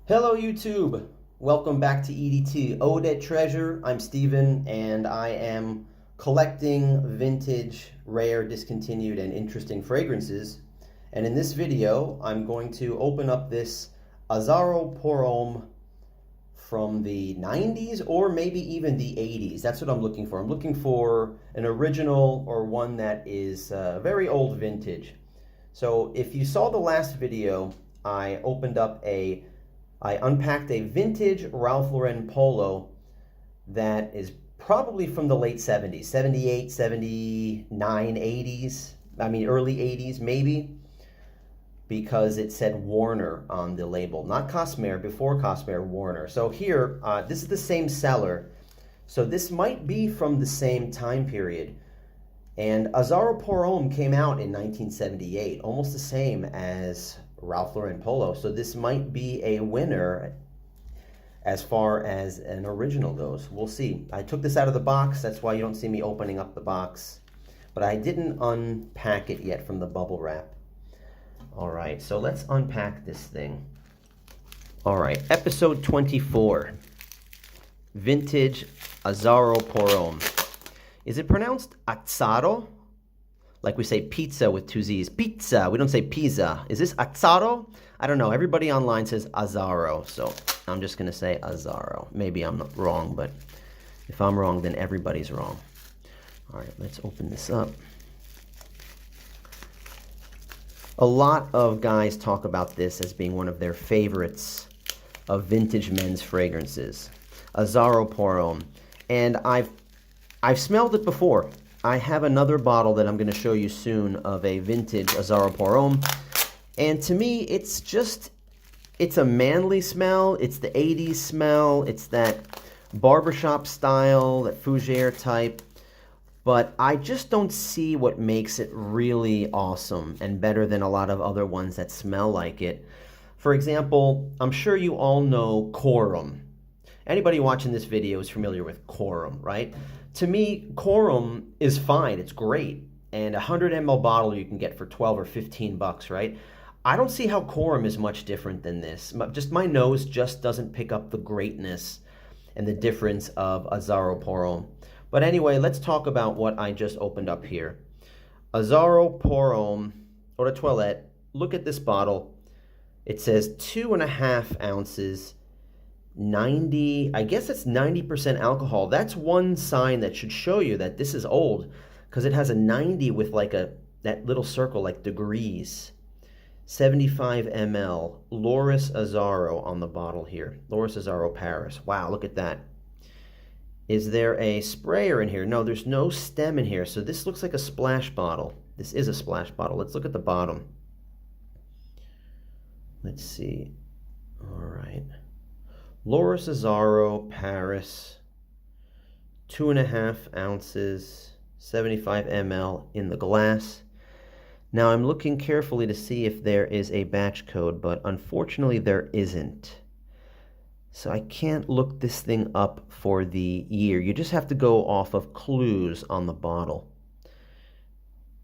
Hello YouTube! Welcome back to EDT, Eau I'm Steven, and I am collecting vintage, rare, discontinued, and interesting fragrances. And in this video, I'm going to open up this Azzaro Homme from the 90s or maybe even the 80s. That's what I'm looking for. I'm looking for an original or one that is very old vintage. So if you saw the last video, I unpacked a vintage Ralph Lauren polo that is probably from the late 70s, 78, 79, 80s, early 80s maybe, because it said Warner on the label, not Cosmere, before Cosmere, Warner. So here, this is the same seller, so this might be from the same time period. And Azzaro Homme came out in 1978, almost the same as Ralph Lauren polo. So this might be a winner as far as an original goes. We'll see. I took this out of the box. That's why you don't see me opening up the box. But I didn't unpack it yet from the bubble wrap. All right, so let's unpack this thing. All right, episode 24. Vintage Azzaro Homme. Is it pronounced Azzaro? Like we say pizza with two Z's. Pizza. We don't say pizza. Is this Azzaro? I don't know. Everybody online says Azzaro, so I'm just going to say Azzaro. Maybe I'm not wrong, but if I'm wrong, then everybody's wrong. All right, let's open this up. A lot of guys talk about this as being one of their favorites of vintage men's fragrances. Azzaro Homme. And I've smelled it before. I have another bottle that I'm going to show you soon of a vintage Azzaro Homme. And to me, it's a manly smell. It's the 80s smell. It's that barbershop style, that fougere type. But I just don't see what makes it really awesome and better than a lot of other ones that smell like it. For example, I'm sure you all know Homme. Anybody watching this video is familiar with Homme, right? To me, Homme is fine. It's great. And a 100 ml bottle you can get for 12 or 15 bucks, right? I don't see how Homme is much different than this. Just my nose just doesn't pick up the greatness and the difference of Azzaro Homme. But anyway, let's talk about what I just opened up here. Azzaro Homme, eau de toilette. Look at this bottle. It says 2.5 ounces. 90, I guess it's 90% alcohol. That's one sign that should show you that this is old, because it has a 90 with like that little circle like degrees. 75 ml, Loris Azzaro on the bottle here. Loris Azzaro Paris. Wow, look at that. Is there a sprayer in here? No, there's no stem in here, so this looks like a splash bottle. This is a splash bottle. Let's look at the bottom. Let's see. All right. Loris Azzaro Paris, 2.5 ounces, 75 ml in the glass. Now I'm looking carefully to see if there is a batch code, but unfortunately there isn't. So I can't look this thing up for the year. You just have to go off of clues on the bottle.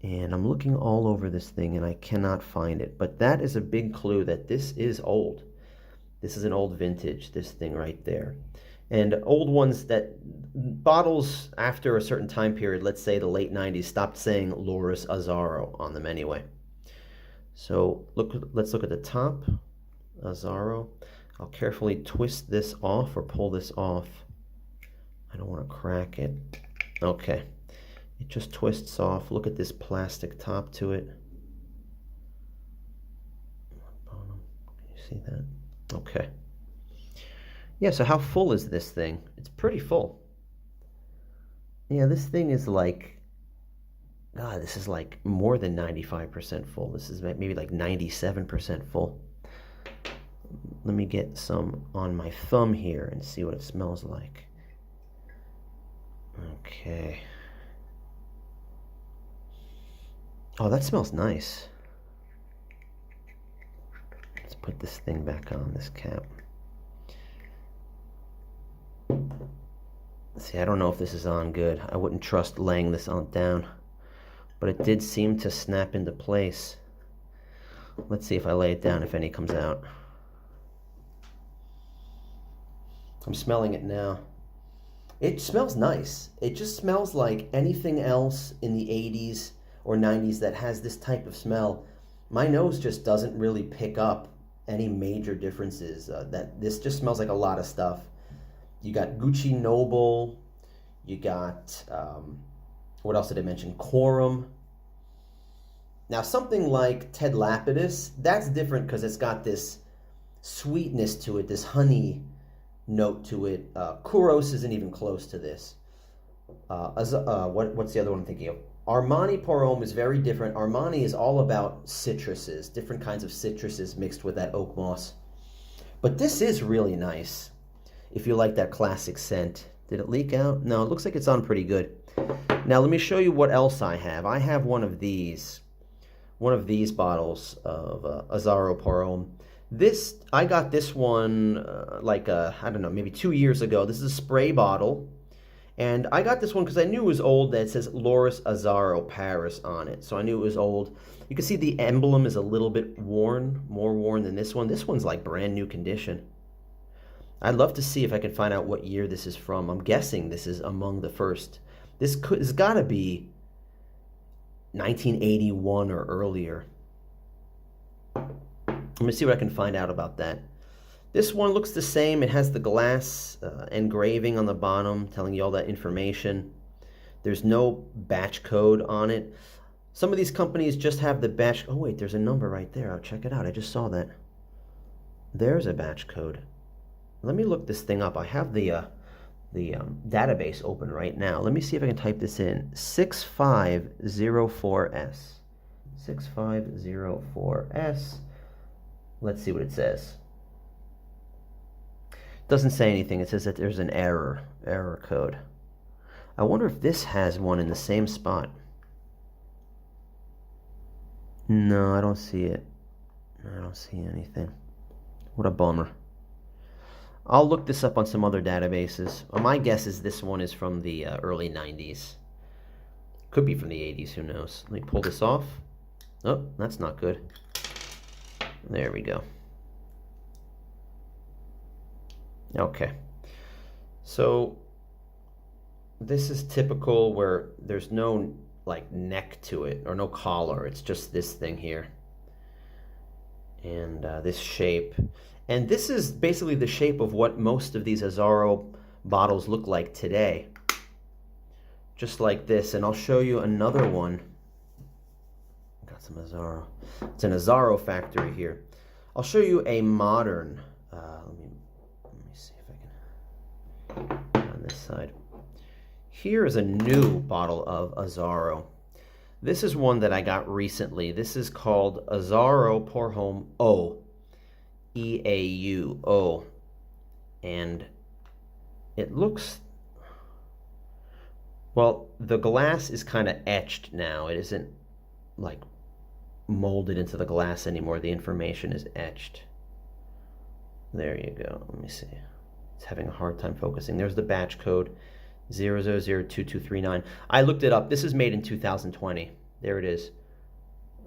And I'm looking all over this thing and I cannot find it. But that is a big clue that this is old. This is an old vintage, this thing right there. And old ones that, bottles after a certain time period, let's say the late 90s, stopped saying Loris Azzaro on them anyway. So let's look at the top, Azzaro. I'll carefully twist this off or pull this off. I don't want to crack it. Okay, it just twists off. Look at this plastic top to it. Can you see that? Okay. Yeah, so how full is this thing? It's pretty full. Yeah, this thing is like, God, this is like more than 95% full. This is maybe like 97% full. Let me get some on my thumb here and see what it smells like. Okay. Oh, that smells nice. Let's put this thing back on, this cap. See, I don't know if this is on good. I wouldn't trust laying this on down, but it did seem to snap into place. Let's see if I lay it down, if any comes out. I'm smelling it now. It smells nice. It just smells like anything else in the 80s or 90s that has this type of smell. My nose just doesn't really pick up any major differences. That this just smells like a lot of stuff. You got Gucci Noble. You got, what else did I mention? Quorum. Now something like Ted Lapidus, that's different because it's got this sweetness to it, this honey note to it. Kouros isn't even close to this. What's the other one I'm thinking of? Armani Pour Homme is very different. Armani is all about citruses, different kinds of citruses mixed with that oak moss. But this is really nice if you like that classic scent. Did it leak out? No, it looks like it's on pretty good. Now let me show you what else I have. I have one of these bottles of Azzaro Pour Homme. I got this one I don't know, maybe 2 years ago. This is a spray bottle. And I got this one because I knew it was old. That it says Loris Azzaro Paris on it. So I knew it was old. You can see the emblem is a little bit worn, more worn than this one. This one's like brand new condition. I'd love to see if I can find out what year this is from. I'm guessing this is among the first. This has got to be 1981 or earlier. Let me see what I can find out about that. This one looks the same. It has the glass engraving on the bottom telling you all that information. There's no batch code on it. Some of these companies just have the batch. Oh wait, there's a number right there. I'll check it out. I just saw that. There's a batch code. Let me look this thing up. I have the database open right now. Let me see if I can type this in. 6504S. 6504S. Let's see what it says. Doesn't say anything. It says that there's an error code. I wonder if this has one in the same spot. No, I don't see it. I don't see anything. What a bummer. I'll look this up on some other databases. My guess is this one is from the early 90s. Could be from the 80s, who knows. Let me pull this off. Oh, that's not good. There we go. Okay. So this is typical where there's no like neck to it or no collar. It's just this thing here. And this shape. And this is basically the shape of what most of these Azzaro bottles look like today. Just like this. And I'll show you another one. Got some Azzaro. It's an Azzaro factory here. I'll show you a modern. Let me see if I can. On this side. Here is a new bottle of Azzaro. This is one that I got recently. This is called Azzaro Pour Homme O. E-A-U-O. And it looks, well, the glass is kind of etched now. It isn't like molded into the glass anymore. The information is etched. There you go. Let me see. It's having a hard time focusing. There's the batch code 0002239. I looked it up. This is made in 2020. There it is.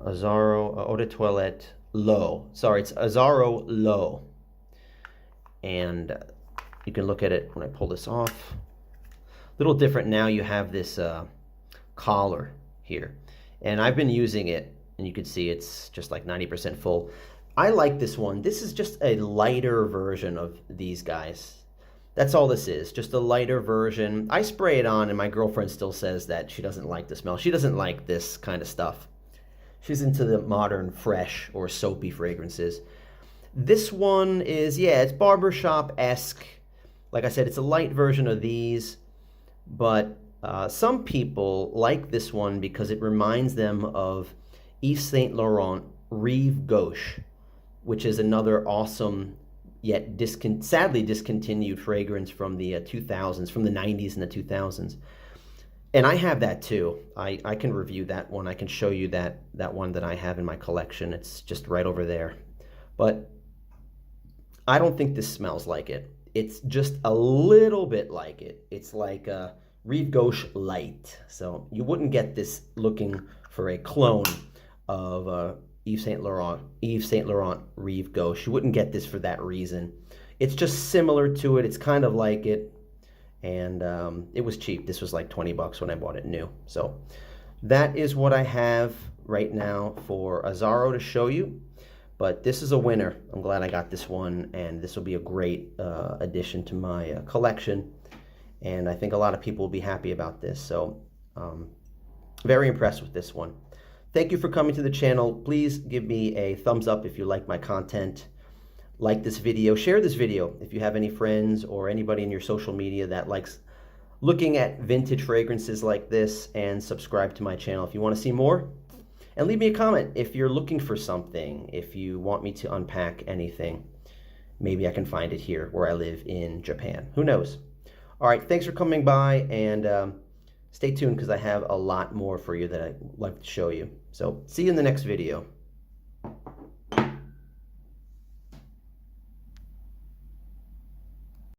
Azzaro Eau de Toilette Low. Sorry, it's Azzaro Low. And you can look at it when I pull this off. A little different now. You have this collar here. And I've been using it, and you can see it's just like 90% full. I like this one. This is just a lighter version of these guys. That's all this is, just a lighter version. I spray it on, and my girlfriend still says that she doesn't like the smell. She doesn't like this kind of stuff. She's into the modern, fresh, or soapy fragrances. This one is, yeah, it's barbershop-esque. Like I said, it's a light version of these, but some people like this one because it reminds them of Yves Saint Laurent Rive Gauche, which is another awesome yet sadly discontinued fragrance from the 2000s, from the 90s and the 2000s. And I have that too. I can review that one. I can show you that one that I have in my collection. It's just right over there. But I don't think this smells like it. It's just a little bit like it. It's like a Rive Gauche light. So you wouldn't get this looking for a clone of Yves Saint Laurent Rive Gauche. You wouldn't get this for that reason. It's just similar to it. It's kind of like it, and it was cheap. This was like 20 bucks when I bought it new. So that is what I have right now for Azzaro to show you. But this is a winner. I'm glad I got this one, and this will be a great addition to my collection. And I think a lot of people will be happy about this. So very impressed with this one. Thank you for coming to the channel. Please give me a thumbs up if you like my content. Like this video. Share this video if you have any friends or anybody in your social media that likes looking at vintage fragrances like this, and subscribe to my channel if you want to see more. And leave me a comment if you're looking for something, if you want me to unpack anything. Maybe I can find it here where I live in Japan. Who knows? All right, thanks for coming by, and stay tuned because I have a lot more for you that I'd like to show you. So see you in the next video.